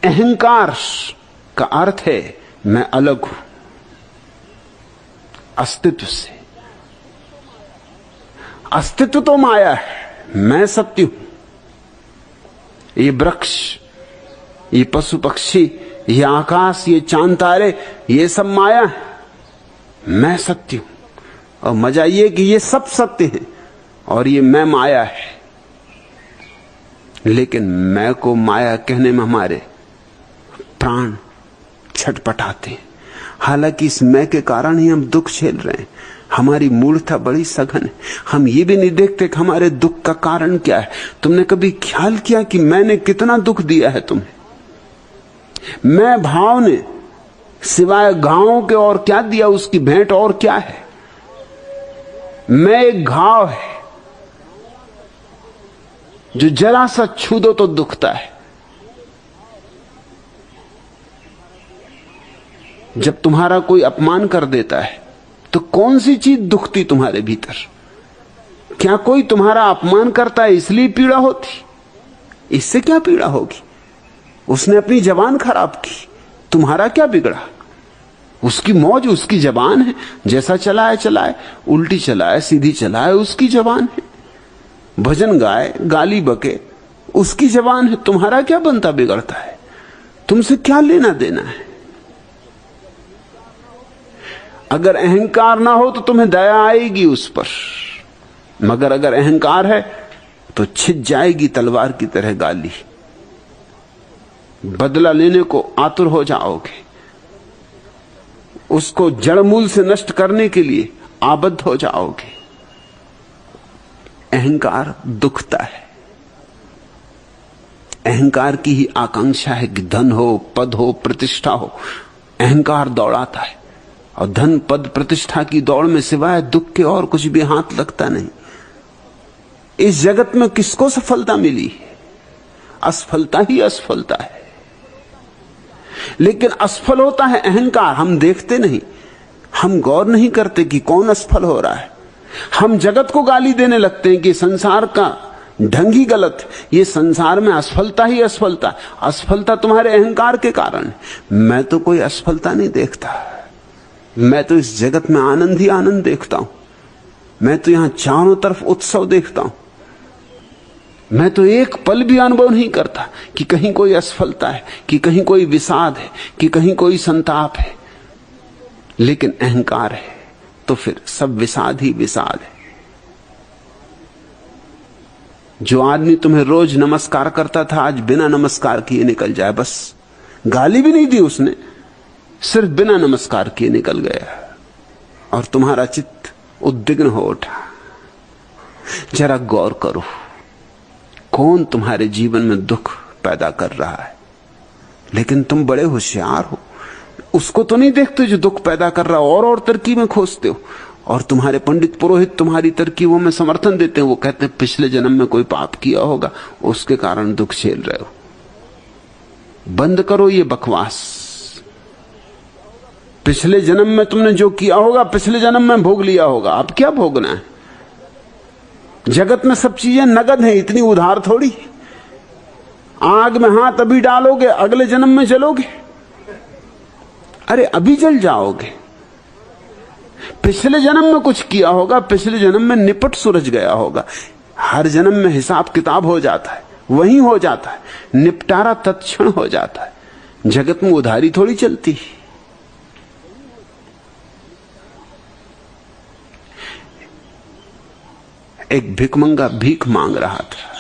अहंकार का अर्थ है मैं अलग हूं अस्तित्व से। अस्तित्व तो माया है, मैं सत्य हूं। ये वृक्ष, ये पशु पक्षी, ये आकाश, ये चांद तारे, ये सब माया है, मैं सत्य हूं। और मजा ये कि ये सब सत्य है और ये मैं माया है। लेकिन मैं को माया कहने में हमारे प्राण छटपटाते हैं। हालांकि इस मैं के कारण ही हम दुख झेल रहे हैं। हमारी मूर्खता बड़ी सघन है। हम ये भी नहीं देखते कि हमारे दुख का कारण क्या है। तुमने कभी ख्याल किया कि मैंने कितना दुख दिया है तुम्हें? मैं भाव ने सिवाय घावों के और क्या दिया? उसकी भेंट और क्या है? मैं एक घाव है जो जरा सा छू दो तो दुखता है। जब तुम्हारा कोई अपमान कर देता है तो कौन सी चीज दुखती तुम्हारे भीतर? क्या कोई तुम्हारा अपमान करता है इसलिए पीड़ा होती? इससे क्या पीड़ा होगी? उसने अपनी जबान खराब की, तुम्हारा क्या बिगड़ा? उसकी मौज, उसकी जबान है, जैसा चलाए चलाए, उल्टी चलाए सीधी चलाए, उसकी जबान है। भजन गाए, गाली बके, उसकी जबान है। तुम्हारा क्या बनता बिगड़ता है? तुमसे क्या लेना देना है? अगर अहंकार ना हो तो तुम्हें दया आएगी उस पर, मगर अगर अहंकार है तो छिद जाएगी तलवार की तरह गाली। बदला लेने को आतुर हो जाओगे, उसको जड़मूल से नष्ट करने के लिए आबद्ध हो जाओगे। अहंकार दुखता है। अहंकार की ही आकांक्षा है कि धन हो, पद हो, प्रतिष्ठा हो। अहंकार दौड़ाता है और धन पद प्रतिष्ठा की दौड़ में सिवाय दुख के और कुछ भी हाथ लगता नहीं। इस जगत में किसको सफलता मिली? असफलता ही असफलता है। लेकिन असफल होता है अहंकार, हम देखते नहीं, हम गौर नहीं करते कि कौन असफल हो रहा है। हम जगत को गाली देने लगते हैं कि संसार का ढंग ही गलत है, ये संसार में असफलता ही असफलता। असफलता तुम्हारे अहंकार के कारण है। मैं तो कोई असफलता नहीं देखता। मैं तो इस जगत में आनंद ही आनंद देखता हूं। मैं तो यहां चारों तरफ उत्सव देखता हूं। मैं तो एक पल भी अनुभव नहीं करता कि कहीं कोई असफलता है, कि कहीं कोई विषाद है, कि कहीं कोई संताप है। लेकिन अहंकार है तो फिर सब विषाद ही विषाद है। जो आदमी तुम्हें रोज नमस्कार करता था आज बिना नमस्कार किए निकल जाए, बस गाली भी नहीं दी उसने, सिर्फ बिना नमस्कार किए निकल गया और तुम्हारा चित्त उद्विग्न हो उठा। जरा गौर करो, कौन तुम्हारे जीवन में दुख पैदा कर रहा है? लेकिन तुम बड़े होशियार हो, उसको तो नहीं देखते जो दुख पैदा कर रहा, और तरकीबें खोजते हो। और तुम्हारे पंडित पुरोहित तुम्हारी तरकीबों में समर्थन देते हैं। वो कहते हैं पिछले जन्म में कोई पाप किया होगा, उसके कारण दुख झेल रहे हो। बंद करो ये बकवास। पिछले जन्म में तुमने जो किया होगा पिछले जन्म में भोग लिया होगा, अब क्या भोगना है? जगत में सब चीजें नगद हैं, इतनी उधार थोड़ी। आग में हाथ अभी डालोगे, अगले जन्म में जलोगे। अरे अभी जल जाओगे। पिछले जन्म में कुछ किया होगा, पिछले जन्म में निपट सुलझ गया होगा। हर जन्म में हिसाब किताब हो जाता है, वहीं हो जाता है, निपटारा तत्क्षण हो जाता है। जगत में उधारी थोड़ी चलती। एक भिखमंगा भीख मांग रहा था।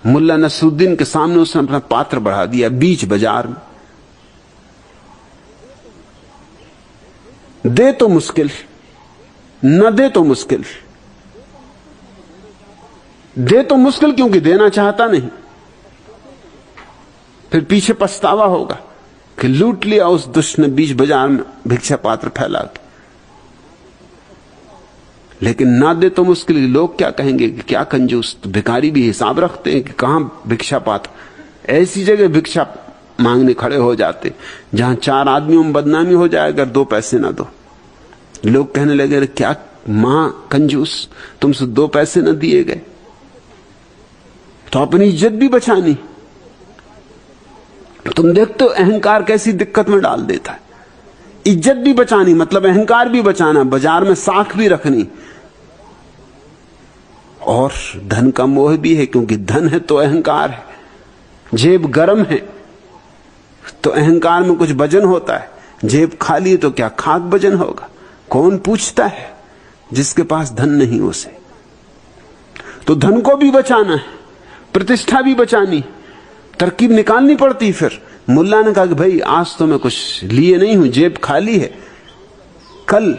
मुल्ला नसरुद्दीन के सामने उसने अपना पात्र बढ़ा दिया बीच बाजार में। दे तो मुश्किल, न दे तो मुश्किल। दे तो मुश्किल क्योंकि देना चाहता नहीं, फिर पीछे पछतावा होगा कि लूट लिया उस दुष्ट ने बीच बाजार में भिक्षा पात्र फैला के। लेकिन ना दे तो मुश्किल, लोग क्या कहेंगे कि क्या कंजूस। तो भिखारी भी हिसाब रखते हैं कि कहां भिक्षा पात्र। ऐसी जगह भिक्षा मांगने खड़े हो जाते जहां 4 आदमियों में बदनामी हो जाए अगर 2 पैसे ना दो। लोग कहने लगे क्या मां कंजूस, तुमसे 2 पैसे ना दिए गए तो अपनी इज्जत भी बचानी। तुम देखते हो अहंकार कैसी दिक्कत में डाल देता है। इज्जत भी बचानी मतलब अहंकार भी बचाना, बाजार में साख भी रखनी, और धन का मोह भी है, क्योंकि धन है तो अहंकार है। जेब गर्म है तो अहंकार में कुछ वजन होता है, जेब खाली है तो क्या खाक वजन होगा। कौन पूछता है? जिसके पास धन नहीं उसे। तो धन को भी बचाना है, प्रतिष्ठा भी बचानी, तरकीब निकालनी पड़ती। फिर मुल्ला ने कहा कि भाई आज तो मैं कुछ लिए नहीं हूं, जेब खाली है, कल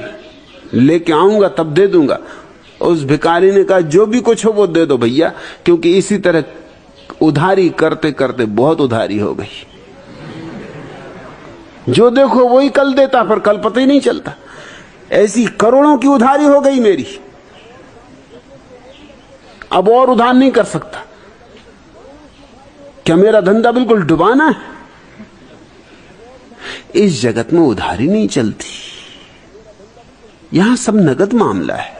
लेके आऊंगा तब दे दूंगा। उस भिखारी ने कहा जो भी कुछ हो वो दे दो भैया, क्योंकि इसी तरह उधारी करते करते बहुत उधारी हो गई। जो देखो वही कल देता, पर कल पता ही नहीं चलता। ऐसी करोड़ों की उधारी हो गई मेरी, अब और उधार नहीं कर सकता। क्या मेरा धंधा बिल्कुल डुबाना है? इस जगत में उधारी नहीं चलती, यहां सब नगद मामला है।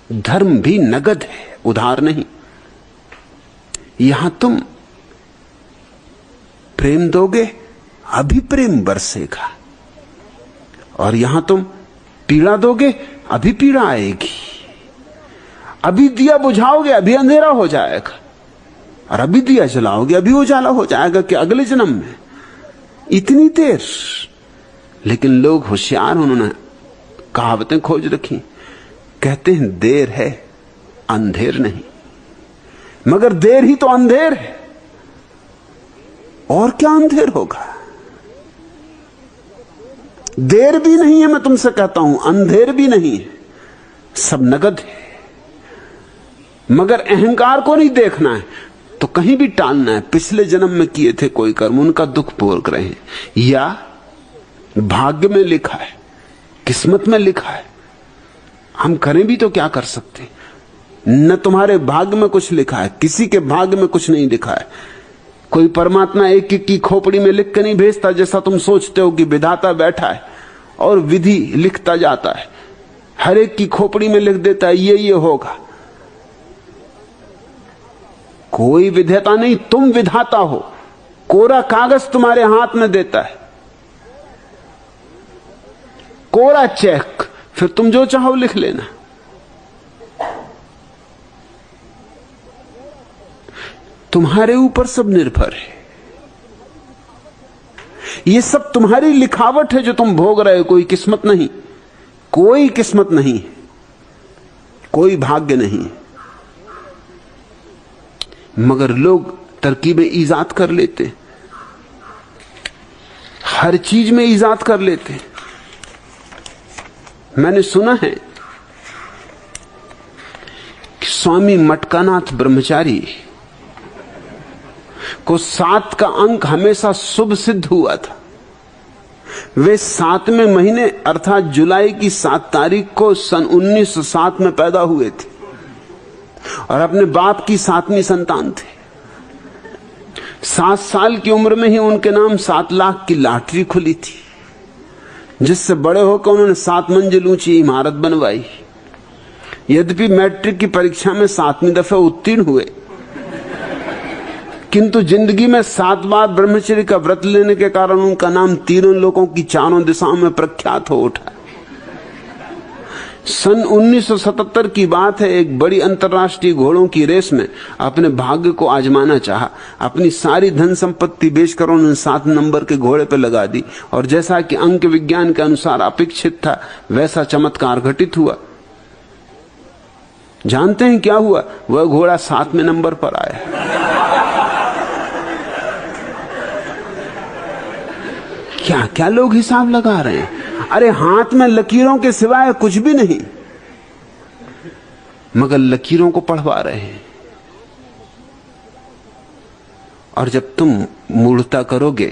धर्म भी नगद है, उधार नहीं। यहां तुम प्रेम दोगे अभी प्रेम बरसेगा, और यहां तुम पीड़ा दोगे अभी पीड़ा आएगी। अभी दिया बुझाओगे अभी अंधेरा हो जाएगा, और अभी दिया जलाओगे अभी उजाला हो जाएगा कि अगले जन्म में। इतनी देर। लेकिन लोग होशियार, उन्होंने कहावतें खोज रखी, कहते हैं देर है अंधेर नहीं। मगर देर ही तो अंधेर है, और क्या अंधेर होगा? देर भी नहीं है, मैं तुमसे कहता हूं, अंधेर भी नहीं है, सब नगद है। मगर अहंकार को नहीं देखना है तो कहीं भी टालना है। पिछले जन्म में किए थे कोई कर्म, उनका दुख भोग रहे हैं, या भाग्य में लिखा है, किस्मत में लिखा है। हम करें भी तो क्या कर सकते? न तुम्हारे भाग्य में कुछ लिखा है, किसी के भाग्य में कुछ नहीं लिखा है। कोई परमात्मा एक एक की खोपड़ी में लिख के नहीं भेजता, जैसा तुम सोचते हो कि विधाता बैठा है और विधि लिखता जाता है, हर एक की खोपड़ी में लिख देता है ये होगा। कोई विधाता नहीं, तुम विधाता हो। कोरा कागज तुम्हारे हाथ में देता है, कोरा चेक, फिर तुम जो चाहो लिख लेना। तुम्हारे ऊपर सब निर्भर है। ये सब तुम्हारी लिखावट है जो तुम भोग रहे हो, कोई किस्मत नहीं, कोई किस्मत नहीं, कोई भाग्य नहीं। मगर लोग तरकीबें ईजाद कर लेते, हर चीज में ईजाद कर लेते। मैंने सुना है कि स्वामी मटकानाथ ब्रह्मचारी को 7 का अंक हमेशा शुभ सिद्ध हुआ था। वे 7वें महीने अर्थात जुलाई की 7 तारीख को सन 1907 में पैदा हुए थे और अपने बाप की 7वीं संतान थे। 7 साल की उम्र में ही उनके नाम 7 लाख की लॉटरी खुली थी, जिससे बड़े होकर उन्होंने 7 मंजिल ऊंची इमारत बनवाई। यद्यपि मैट्रिक की परीक्षा में 7वीं दफे उत्तीर्ण हुए, किंतु जिंदगी में 7 बार ब्रह्मचर्य का व्रत लेने के कारण उनका नाम तीनों लोगों की चारों दिशाओं में प्रख्यात हो उठा। सन 1977 की बात है, एक बड़ी अंतर्राष्ट्रीय घोड़ों की रेस में अपने भाग्य को आजमाना चाहा। अपनी सारी धन संपत्ति बेचकर उन्होंने 7 नंबर के घोड़े पर लगा दी, और जैसा कि अंक विज्ञान के अनुसार अपेक्षित था वैसा चमत्कार घटित हुआ। जानते हैं क्या हुआ? वह घोड़ा 7वें नंबर पर आया। क्या क्या लोग हिसाब लगा रहे हैं। अरे हाथ में लकीरों के सिवाय कुछ भी नहीं, मगर लकीरों को पढ़वा रहे हैं। और जब तुम मूढ़ता करोगे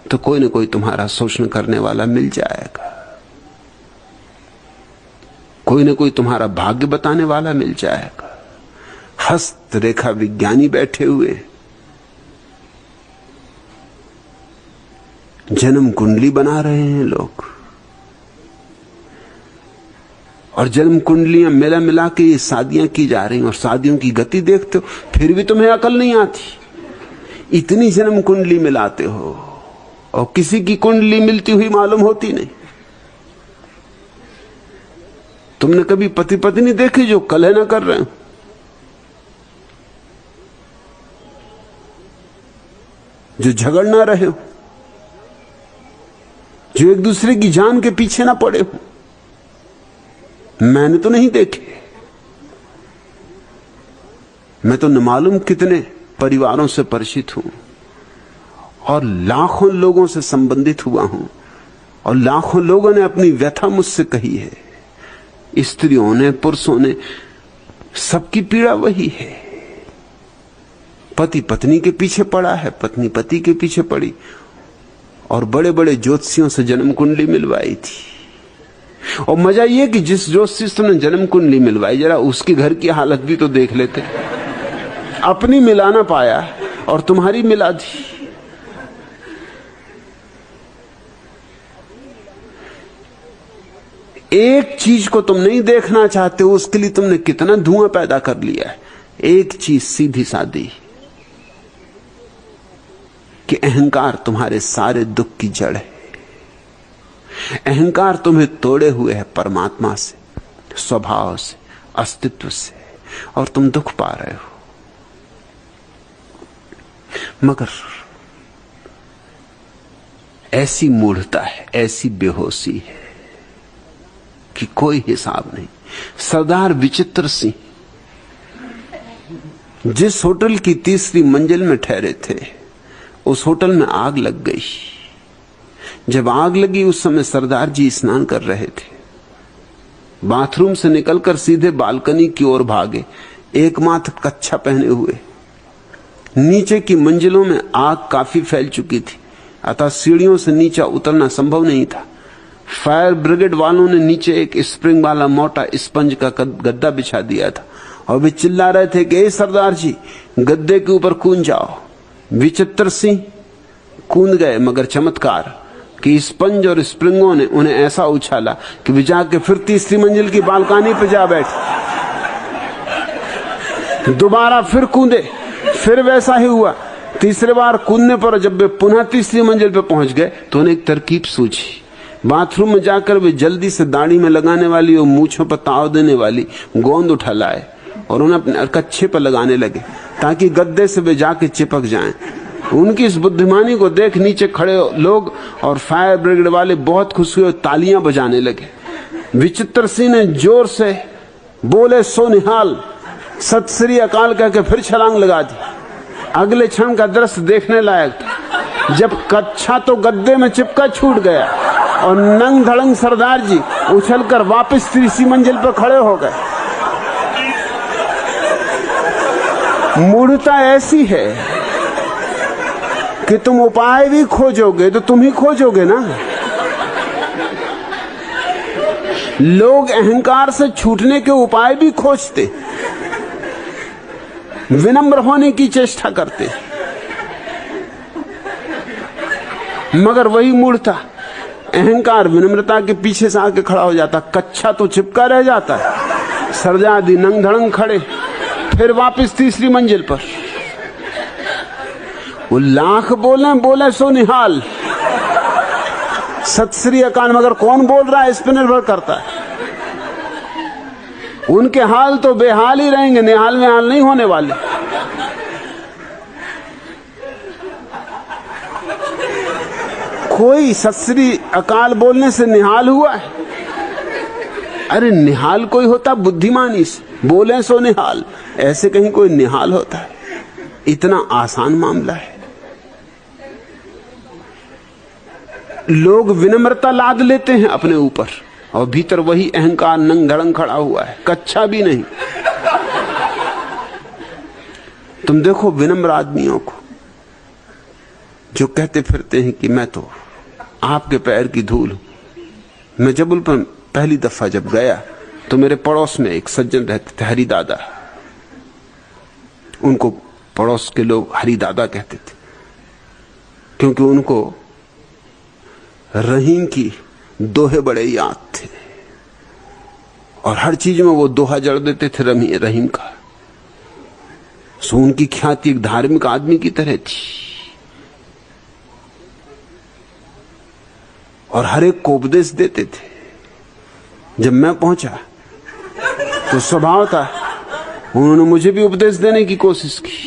तो कोई न कोई तुम्हारा शोषण करने वाला मिल जाएगा, कोई न कोई तुम्हारा भाग्य बताने वाला मिल जाएगा। हस्त रेखा विज्ञानी बैठे हुए, जन्म कुंडली बना रहे हैं लोग, और जन्म कुंडलियां मिला के ये शादियां की जा रही हैं। और शादियों की गति देखते हो, फिर भी तुम्हें अकल नहीं आती। इतनी जन्म कुंडली मिलाते हो और किसी की कुंडली मिलती हुई मालूम होती नहीं। तुमने कभी पति पत्नी देखे जो कलह ना कर रहे हो? जो झगड़ ना रहे हो, जो एक दूसरे की जान के पीछे ना पड़े हो? मैंने तो नहीं देखे। मैं तो न मालूम कितने परिवारों से परिचित हूं और लाखों लोगों से संबंधित हुआ हूं और लाखों लोगों ने अपनी व्यथा मुझसे कही है। स्त्रियों ने, पुरुषों ने, सबकी पीड़ा वही है। पति पत्नी के पीछे पड़ा है, पत्नी पति के पीछे पड़ी और बड़े बड़े ज्योतिषियों से जन्म कुंडली मिलवाई थी। और मजा यह कि जिस ज्योतिषी से तुमने जन्म कुंडली मिलवाई, जरा उसके घर की हालत भी तो देख लेते। अपनी मिला ना पाया और तुम्हारी मिला दी। एक चीज को तुम नहीं देखना चाहते हो, उसके लिए तुमने कितना धुआं पैदा कर लिया है। एक चीज सीधी सादी कि अहंकार तुम्हारे सारे दुख की जड़ है। अहंकार तुम्हें तोड़े हुए है परमात्मा से, स्वभाव से, अस्तित्व से, और तुम दुख पा रहे हो। मगर ऐसी मूढ़ता है, ऐसी बेहोशी है कि कोई हिसाब नहीं। सरदार विचित्र सिंह जिस होटल की तीसरी मंजिल में ठहरे थे, उस होटल में आग लग गई। जब आग लगी उस समय सरदार जी स्नान कर रहे थे। बाथरूम से निकलकर सीधे बालकनी की ओर भागे, एकमात्र कच्छा पहने हुए। नीचे की मंजिलों में आग काफी फैल चुकी थी, अतः सीढ़ियों से नीचे उतरना संभव नहीं था। फायर ब्रिगेड वालों ने नीचे एक स्प्रिंग वाला मोटा स्पंज का गद्दा बिछा दिया था और वे चिल्ला रहे थे कि ए सरदार जी, गद्दे के ऊपर कूद जाओ। विचित्र सिंह कूद गए, मगर चमत्कार कि स्पंज और स्प्रिंगों ने उन्हें ऐसा उछाला कि वे जाके फिर तीसरी मंजिल की बालकनी पर जा बैठे। दोबारा फिर कूदे, फिर वैसा ही हुआ। तीसरे बार कूदने पर जब वे पुनः तीसरी मंजिल पर पहुंच गए तो उन्हें एक तरकीब सूझी। बाथरूम में जाकर वे जल्दी से दाढ़ी में लगाने वाली और मूंछों पर ताव देने वाली गोंद उठा लाए और उन्हें अपने कच्छे पर लगाने लगे ताकि गद्दे से वे जाके चिपक जाएं। उनकी इस बुद्धिमानी को देख नीचे खड़े लोग और फायर ब्रिगेड वाले बहुत खुश हुए, तालियां बजाने लगे। विचित्र सिंह ने जोर से बोले सो निहाल, सत श्री अकाल कहकर फिर छलांग लगा दी। अगले क्षण का दृश्य देखने लायक था, जब कच्छा तो गद्दे में चिपका छूट गया और नंग धड़ंग सरदार जी उछलकर वापस तीसरी मंजिल पर खड़े हो गए। मूढ़ता ऐसी है कि तुम उपाय भी खोजोगे तो तुम ही खोजोगे ना। लोग अहंकार से छूटने के उपाय भी खोजते, विनम्र होने की चेष्टा करते, मगर वही मूढ़ता, अहंकार विनम्रता के पीछे से आके खड़ा हो जाता। कच्छा तो चिपका रह जाता है, सरदादी नंग धड़ंग खड़े, फिर वापस तीसरी मंजिल पर। वो लाख बोले सो निहाल, सत श्री अकाल, मगर कौन बोल रहा है इस पर निर्भर करता है। उनके हाल तो बेहाल ही रहेंगे, निहाल में हाल नहीं होने वाले। कोई सत श्री अकाल बोलने से निहाल हुआ है? अरे निहाल कोई होता बुद्धिमानी से, बोले सो निहाल, ऐसे कहीं कोई निहाल होता है? इतना आसान मामला है। लोग विनम्रता लाद लेते हैं अपने ऊपर और भीतर वही अहंकार नंग धड़ंग खड़ा हुआ है, कच्छा भी नहीं। तुम देखो विनम्र आदमियों को जो कहते फिरते हैं कि मैं तो आपके पैर की धूल हूं। मैं जबलपुर पहली दफा जब गया तो मेरे पड़ोस में एक सज्जन रहते थे, हरि दादा। उनको पड़ोस के लोग हरि दादा कहते थे क्योंकि उनको रहीम की दोहे बड़े याद थे और हर चीज में वो दोहा जड़ देते थे रहीम का। सो उनकी ख्याति एक धार्मिक आदमी की तरह थी और हर एक को उपदेश देते थे। जब मैं पहुंचा तो स्वभाव था उन्होंने मुझे भी उपदेश देने की कोशिश की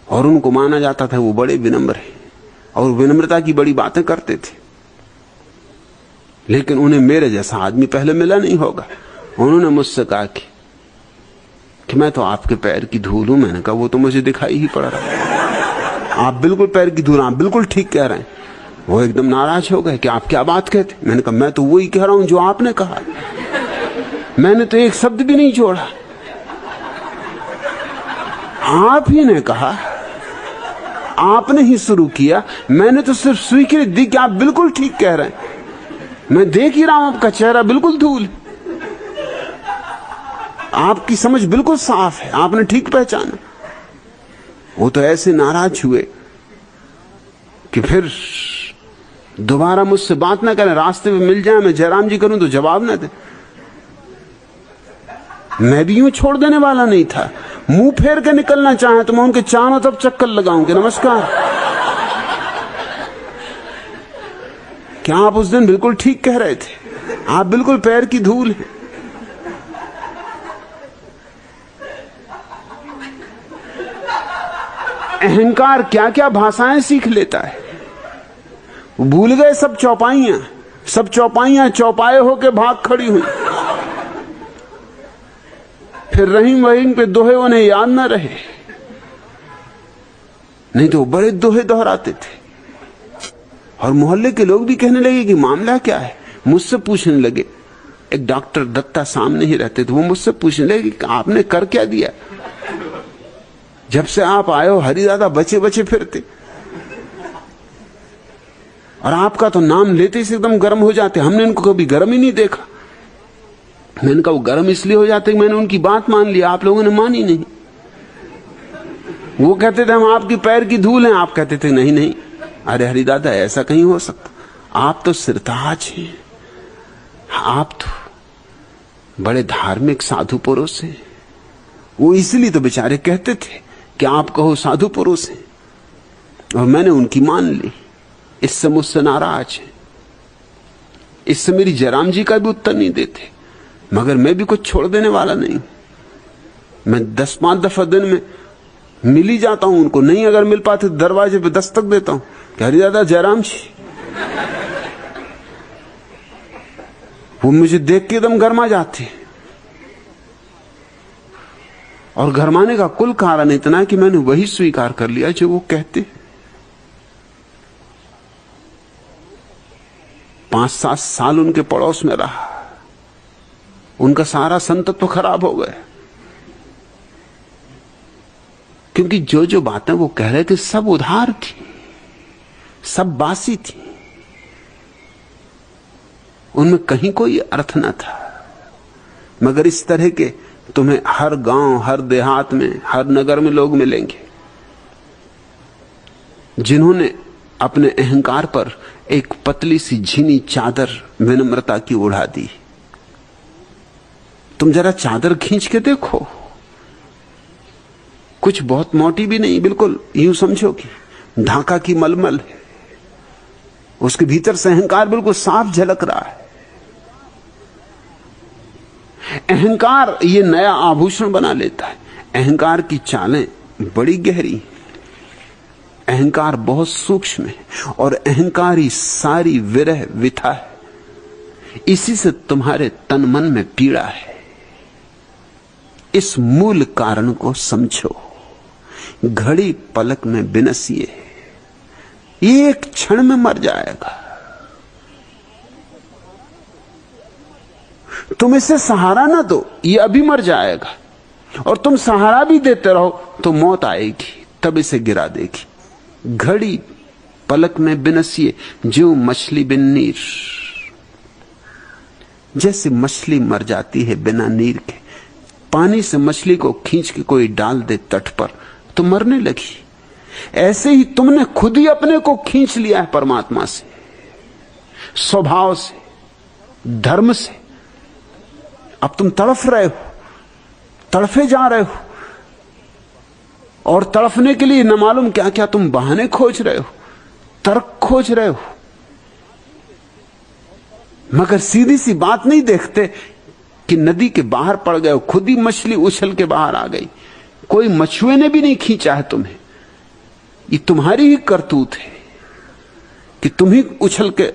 और उनको माना जाता था वो बड़े विनम्र हैं और विनम्रता की बड़ी बातें करते थे। लेकिन उन्हें मेरे जैसा आदमी पहले मिला नहीं होगा। उन्होंने मुझसे कहा कि मैं तो आपके पैर की धूल हूं। मैंने कहा वो तो मुझे दिखाई ही पड़ रहा है, आप बिल्कुल पैर की धूल, आप बिल्कुल ठीक कह रहे हैं। वो एकदम नाराज हो गए कि आप क्या बात कहते। मैंने कहा मैं तो वही कह रहा हूं जो आपने कहा, मैंने तो एक शब्द भी नहीं छोड़ा। आप ही ने कहा, आपने ही शुरू किया, मैंने तो सिर्फ स्वीकृति दी कि आप बिल्कुल ठीक कह रहे हैं। मैं देख ही रहा हूं आपका चेहरा बिल्कुल धूल, आपकी समझ बिल्कुल साफ है, आपने ठीक पहचाना। वो तो ऐसे नाराज हुए कि फिर दोबारा मुझसे बात ना करें, रास्ते में मिल जाए, मैं जयराम जी करूं तो जवाब ना दे। मैं भी यूं छोड़ देने वाला नहीं था। मुंह फेर के निकलना चाहे तो मैं उनके चारों तरफ चक्कर लगाऊं कि नमस्कार, क्या आप उस दिन बिल्कुल ठीक कह रहे थे, आप बिल्कुल पैर की धूल हैं। अहंकार क्या क्या भाषाएं सीख लेता है। भूल गए सब चौपाइयां चौपाए होके भाग खड़ी हुई। फिर रहीम वहीम पे दोहे उन्हें याद न रहे, नहीं तो बड़े दोहे दोहराते थे। और मोहल्ले के लोग भी कहने लगे कि मामला क्या है। मुझसे पूछने लगे, एक डॉक्टर दत्ता सामने ही रहते थे, वो मुझसे पूछने लगे कि आपने कर क्या दिया, जब से आप आए हो हरिदादा बचे बचे फिरते और आपका तो नाम लेते ही एकदम गर्म हो जाते, हमने इनको कभी गर्म ही नहीं देखा। मैंने कहा वो गर्म इसलिए हो जाते कि मैंने उनकी बात मान ली, आप लोगों ने मानी नहीं। वो कहते थे हम आपकी पैर की धूल हैं, आप कहते थे नहीं नहीं। अरे हरिदादा ऐसा कहीं हो सकता, आप तो सिरताज हैं, आप तो बड़े धार्मिक साधु पुरुष हैं। वो इसलिए तो बेचारे कहते थे कि आप कहो साधु पुरुष हैं, और मैंने उनकी मान ली। इससे मुझसे नाराज है, इससे मेरी जयराम जी का भी उत्तर नहीं देते, मगर मैं भी कुछ छोड़ देने वाला नहीं। मैं 10-5 दफा दिन में मिल ही जाता हूं उनको, नहीं अगर मिल पाते दरवाजे पे दस्तक देता हूं कि हरिदादा जयराम जी। वो मुझे देख के एकदम गरमा जाते हैं। और गरमाने का कुल कारण इतना कि मैंने वही स्वीकार कर लिया जो वो कहते। 5-7 साल उनके पड़ोस में रहा, उनका सारा संतत्व खराब हो गया, क्योंकि जो जो बातें वो कह रहे थे सब उधार थी, सब बासी थी, उनमें कहीं कोई अर्थ न था। मगर इस तरह के तुम्हें हर गांव, हर देहात में, हर नगर में लोग मिलेंगे जिन्होंने अपने अहंकार पर एक पतली सी झीनी चादर विनम्रता की उड़ा दी। तुम जरा चादर खींच के देखो, कुछ बहुत मोटी भी नहीं, बिल्कुल यूं समझो कि ढाका की मलमल है, उसके भीतर से अहंकार बिल्कुल साफ झलक रहा है। अहंकार ये नया आभूषण बना लेता है। अहंकार की चालें बड़ी गहरी हैं, अहंकार बहुत सूक्ष्म है, और अहंकार ही सारी विरह विथा है। इसी से तुम्हारे तन मन में पीड़ा है। इस मूल कारण को समझो। घड़ी पलक में बिनसिए, ये एक क्षण में मर जाएगा। तुम इसे सहारा ना दो, ये अभी मर जाएगा, और तुम सहारा भी देते रहो तो मौत आएगी, तब इसे गिरा देगी। घड़ी पलक में बिनसिए, जो मछली बिन नीर। जैसे मछली मर जाती है बिना नीर के, पानी से मछली को खींच के कोई डाल दे तट पर तो मरने लगी, ऐसे ही तुमने खुद ही अपने को खींच लिया है परमात्मा से, स्वभाव से, धर्म से। अब तुम तड़फ रहे हो, तड़फे जा रहे हो, और तड़फने के लिए न मालूम क्या क्या तुम बहाने खोज रहे हो, तर्क खोज रहे हो, मगर सीधी सी बात नहीं देखते कि नदी के बाहर पड़ गए हो, खुद ही मछली उछल के बाहर आ गई, कोई मछुए ने भी नहीं खींचा है तुम्हें। ये तुम्हारी ही करतूत है कि तुम ही उछल के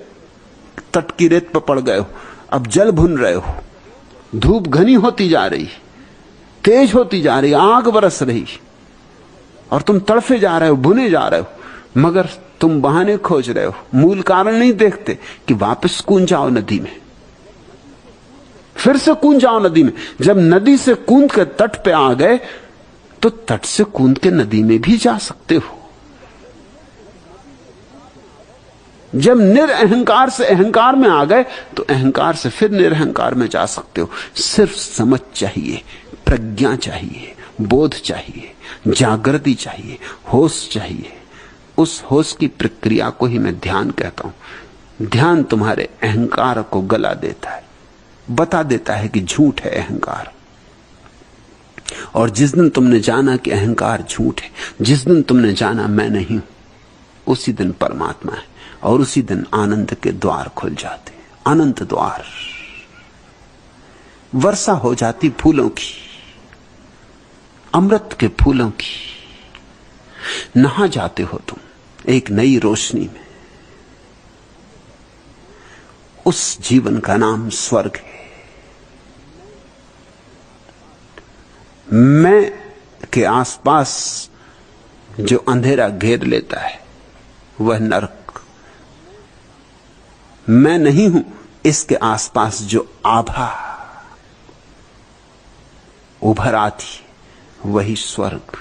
तट की रेत पर पड़ गए हो। अब जल भुन रहे हो, धूप घनी होती जा रही, तेज होती जा रही, आग बरस रही, और तुम तड़फे जा रहे हो, भुने जा रहे हो, मगर तुम बहाने खोज रहे हो, मूल कारण नहीं देखते कि वापस कूद जाओ नदी में, फिर से कूद जाओ नदी में। जब नदी से कूद के तट पे आ गए तो तट से कूद के नदी में भी जा सकते हो। जब निरअहंकार से अहंकार में आ गए तो अहंकार से फिर निरअहंकार में जा सकते हो। सिर्फ समझ चाहिए, प्रज्ञा चाहिए, बोध चाहिए, जागृति चाहिए, होश चाहिए। उस होश की प्रक्रिया को ही मैं ध्यान कहता हूं। ध्यान तुम्हारे अहंकार को गला देता है, बता देता है कि झूठ है अहंकार। और जिस दिन तुमने जाना कि अहंकार झूठ है, जिस दिन तुमने जाना मैं नहीं हूं, उसी दिन परमात्मा है, और उसी दिन आनंद के द्वार खुल जाते, अनंत द्वार। वर्षा हो जाती फूलों की, अमृत के फूलों की। नहा जाते हो तुम एक नई रोशनी में। उस जीवन का नाम स्वर्ग है। मैं के आसपास जो अंधेरा घेर लेता है वह नरक। मैं नहीं हूं इसके आसपास जो आभा उभर आती वही स्वर्ग।